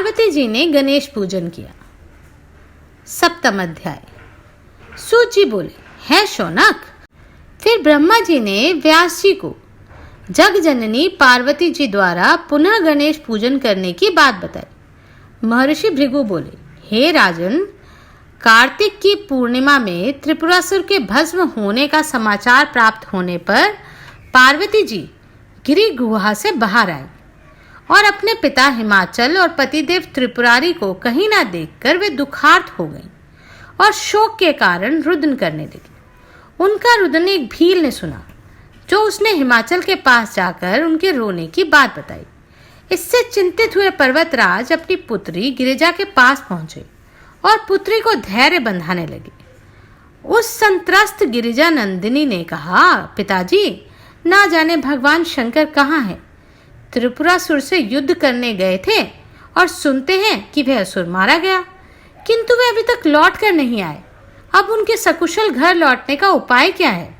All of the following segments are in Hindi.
पार्वती जी ने गणेश पूजन किया। सप्तम अध्याय। सूत जी बोले, है शौनक। फिर ब्रह्मा जी ने व्यास जी को जग जननी पार्वती जी द्वारा पुनः गणेश पूजन करने की बात बताई। महर्षि भृगु बोले, हे राजन, कार्तिक की पूर्णिमा में त्रिपुरासुर के भस्म होने का समाचार प्राप्त होने पर पार्वती जी गिरि गुहा से बाहर आए और अपने पिता हिमाचल और पतिदेव त्रिपुरारी को कहीं ना देखकर वे दुखार्त हो गईं और शोक के कारण रुदन करने लगी। उनका रुदन एक भील ने सुना, जो उसने हिमाचल के पास जाकर उनके रोने की बात बताई। इससे चिंतित हुए पर्वतराज अपनी पुत्री गिरिजा के पास पहुंचे और पुत्री को धैर्य बंधाने लगे। उस संत्रस्त गिरिजा नंदिनी ने कहा, पिताजी, ना जाने भगवान शंकर कहाँ हैं। त्रिपुरासुर से युद्ध करने गए थे और सुनते हैं कि वह असुर मारा गया, किंतु वे अभी तक लौट कर नहीं आए। अब उनके सकुशल घर लौटने का उपाय क्या है?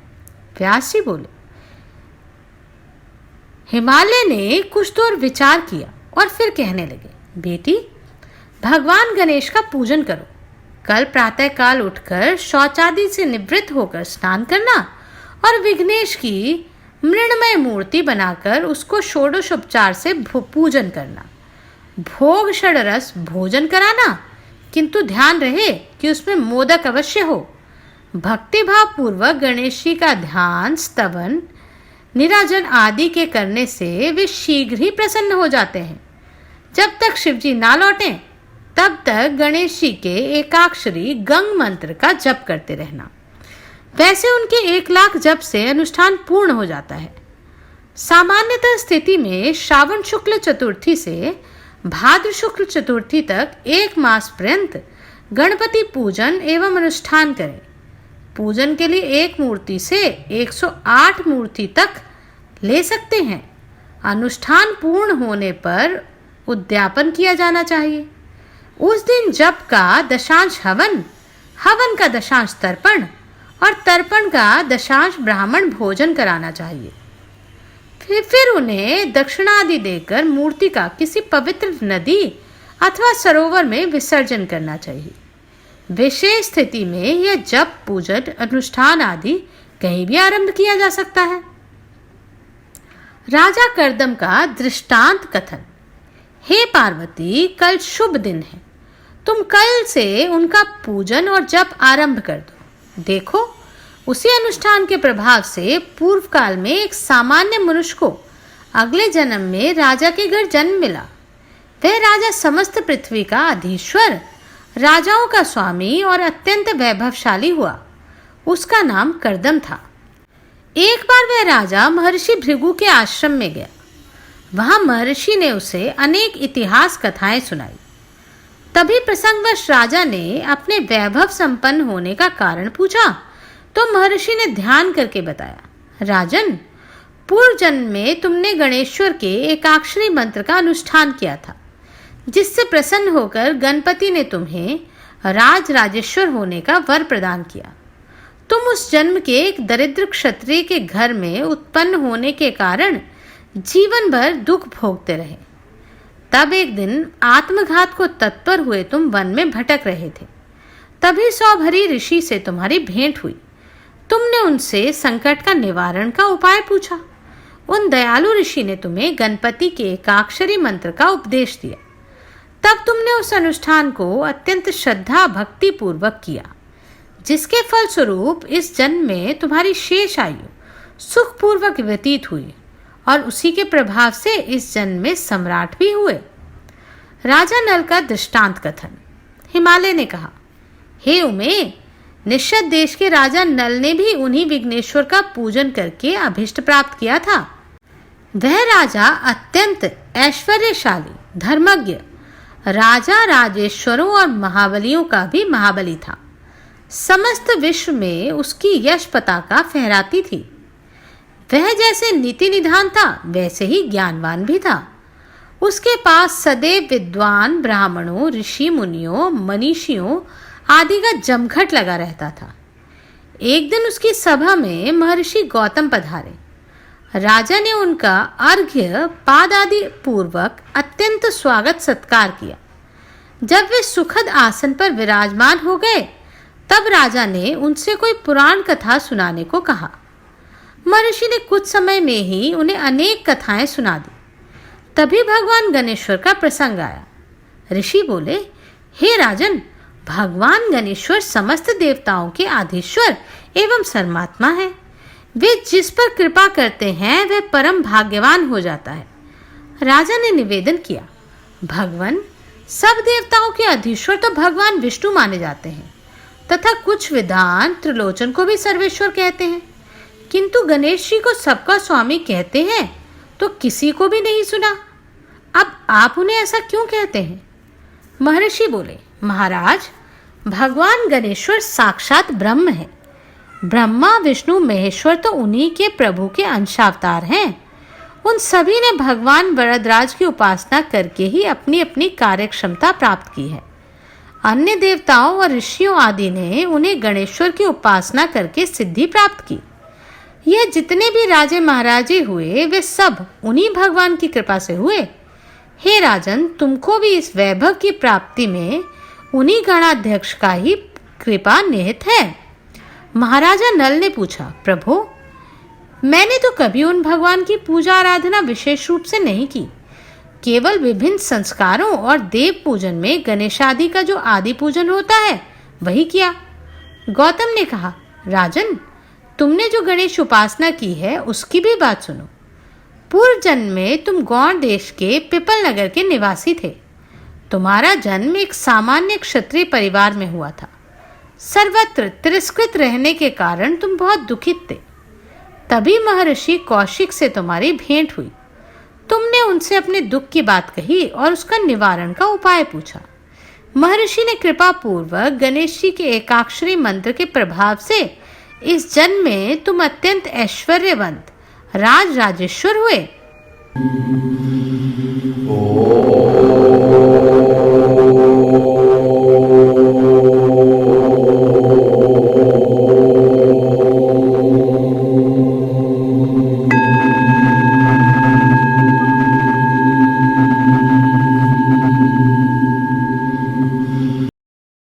व्यास जी बोले, हिमालय ने कुछ दूर विचार किया और फिर कहने लगे, बेटी, भगवान गणेश का पूजन करो। कल प्रातः काल उठकर शौचादि से निवृत्त होकर स्नान करना और विघ्नेश की मृण्मय मूर्ति बनाकर उसको षोडशोपचार से पूजन करना। भोग षडरस भोजन कराना, किंतु ध्यान रहे कि उसमें मोदक अवश्य हो। भक्तिभाव पूर्वक गणेश जी का ध्यान, स्तवन, निराजन आदि के करने से वे शीघ्र ही प्रसन्न हो जाते हैं। जब तक शिवजी ना लौटें तब तक गणेश जी के एकाक्षरी गंग मंत्र का जप करते रहना। वैसे उनके 1,00,000 जप से अनुष्ठान पूर्ण हो जाता है। सामान्यतः स्थिति में श्रावण शुक्ल चतुर्थी से भाद्र शुक्ल चतुर्थी तक 1 मास पर्यंत गणपति पूजन एवं अनुष्ठान करें। पूजन के लिए एक मूर्ति से 108 मूर्ति तक ले सकते हैं। अनुष्ठान पूर्ण होने पर उद्यापन किया जाना चाहिए। उस दिन जप का दशांश हवन, हवन का दशांश तर्पण और तर्पण का दशांश ब्राह्मण भोजन कराना चाहिए। फिर उन्हें दक्षिणादि देकर मूर्ति का किसी पवित्र नदी अथवा सरोवर में विसर्जन करना चाहिए। विशेष स्थिति में यह जप, पूजन, अनुष्ठान आदि कहीं भी आरंभ किया जा सकता है। राजा कर्दम का दृष्टांत कथन। हे पार्वती, कल शुभ दिन है। तुम कल से उनका पूजन और जप आरंभ कर दो। देखो, उसी अनुष्ठान के प्रभाव से पूर्व काल में एक सामान्य मनुष्य को अगले जन्म में राजा के घर जन्म मिला। वह राजा समस्त पृथ्वी का अधीश्वर, राजाओं का स्वामी और अत्यंत वैभवशाली हुआ। उसका नाम कर्दम था। एक बार वह राजा महर्षि भृगु के आश्रम में गया। वहां महर्षि ने उसे अनेक इतिहास कथाएं सुनाई। तभी प्रसंगवश राजा ने अपने वैभव संपन्न होने का कारण पूछा, तो महर्षि ने ध्यान करके बताया, राजन, पूर्व जन्म में तुमने गणेश्वर के एकाक्षरी मंत्र का अनुष्ठान किया था, जिससे प्रसन्न होकर गणपति ने तुम्हें राजेश्वर होने का वर प्रदान किया। तुम उस जन्म के एक दरिद्र क्षत्रिय के घर में उत्पन्न होने के कारण जीवन भर दुख भोगते रहे। तब एक दिन आत्मघात को तत्पर हुए तुम वन में भटक रहे थे। तभी सौभरी ऋषि से तुम्हारी भेंट हुई। तुमने उनसे संकट का निवारण का उपाय पूछा। उन दयालु ऋषि ने तुम्हें गणपति के एकाक्षरी मंत्र का उपदेश दिया। तब तुमने उस अनुष्ठान को अत्यंत श्रद्धा भक्ति पूर्वक किया, जिसके फलस्वरूप इस जन्म में तुम्हारी शेष आयु सुखपूर्वक व्यतीत हुई और उसी के प्रभाव से इस जन्म में सम्राट भी हुए। राजा नल का दृष्टांत कथन। हिमालय ने कहा, हे उमे, निश्चत देश के राजा नल ने भी उन्हीं विघ्नेश्वर का पूजन करके अभिष्ट प्राप्त किया था। वह राजा अत्यंत ऐश्वर्यशाली, धर्मज्ञ, राजा राजेश्वरों और महाबलियों का भी महाबली था। समस्त विश्व में उसकी यश पताका फहराती थी। वह जैसे नीति निधान था, वैसे ही ज्ञानवान भी था। उसके पास सदैव विद्वान ब्राह्मणों, ऋषि मुनियों, मनीषियों आदि का जमघट लगा रहता था। एक दिन उसकी सभा में महर्षि गौतम पधारे। राजा ने उनका अर्घ्य पाद आदि पूर्वक अत्यंत स्वागत सत्कार किया। जब वे सुखद आसन पर विराजमान हो गए, तब राजा ने उनसे कोई पुराण कथा सुनाने को कहा। महर्षि ने कुछ समय में ही उन्हें अनेक कथाएं सुना दी। तभी भगवान गणेश्वर का प्रसंग आया। ऋषि बोले, हे राजन, भगवान गणेश्वर समस्त देवताओं के आधीश्वर एवं सर्वात्मा है। वे जिस पर कृपा करते हैं वह परम भाग्यवान हो जाता है। राजा ने निवेदन किया, भगवान, सब देवताओं के अधीश्वर तो भगवान विष्णु माने जाते हैं तथा कुछ विद्वान त्रिलोचन को भी सर्वेश्वर कहते हैं, किंतु गणेश जी को सबका स्वामी कहते हैं तो किसी को भी नहीं सुना। अब आप उन्हें ऐसा क्यों कहते हैं? महर्षि बोले, महाराज, भगवान गणेश्वर साक्षात ब्रह्म है। ब्रह्मा, विष्णु, महेश्वर तो उन्हीं के प्रभु के अंशावतार हैं। उन सभी ने भगवान वरदराज की उपासना करके ही अपनी अपनी कार्य क्षमता प्राप्त की है। अन्य देवताओं और ऋषियों आदि ने उन्हें गणेश्वर की उपासना करके सिद्धि प्राप्त की। यह जितने भी राजे महाराजे हुए वे सब उन्हीं भगवान की कृपा से हुए। हे राजन, तुमको भी इस वैभव की प्राप्ति में उन्हीं गणाध्यक्ष का ही कृपा निहित है। महाराजा नल ने पूछा, प्रभु, मैंने तो कभी उन भगवान की पूजा आराधना विशेष रूप से नहीं की। केवल विभिन्न संस्कारों और देव पूजन में गणेश आदि का जो आदि पूजन होता है वही किया। गौतम ने कहा, राजन, तुमने जो गणेश उपासना की है उसकी भी बात सुनो। पूर्व जन्म में तुम गौड़ देश के पिपल नगर के निवासी थे। तुम्हारा जन्म एक सामान्य क्षत्रिय परिवार में हुआ था। सर्वत्र तिरस्कृत रहने के कारण तुम बहुत दुखित थे। तभी महर्षि कौशिक से तुम्हारी भेंट हुई। तुमने उनसे अपने दुख की बात कही और उसका निवारण का उपाय पूछा। महर्षि ने कृपा पूर्वक गणेश जी के एकाक्षरी मंत्र के प्रभाव से इस जन्म में तुम अत्यंत ऐश्वर्यवंत राज राजेश्वर हुए।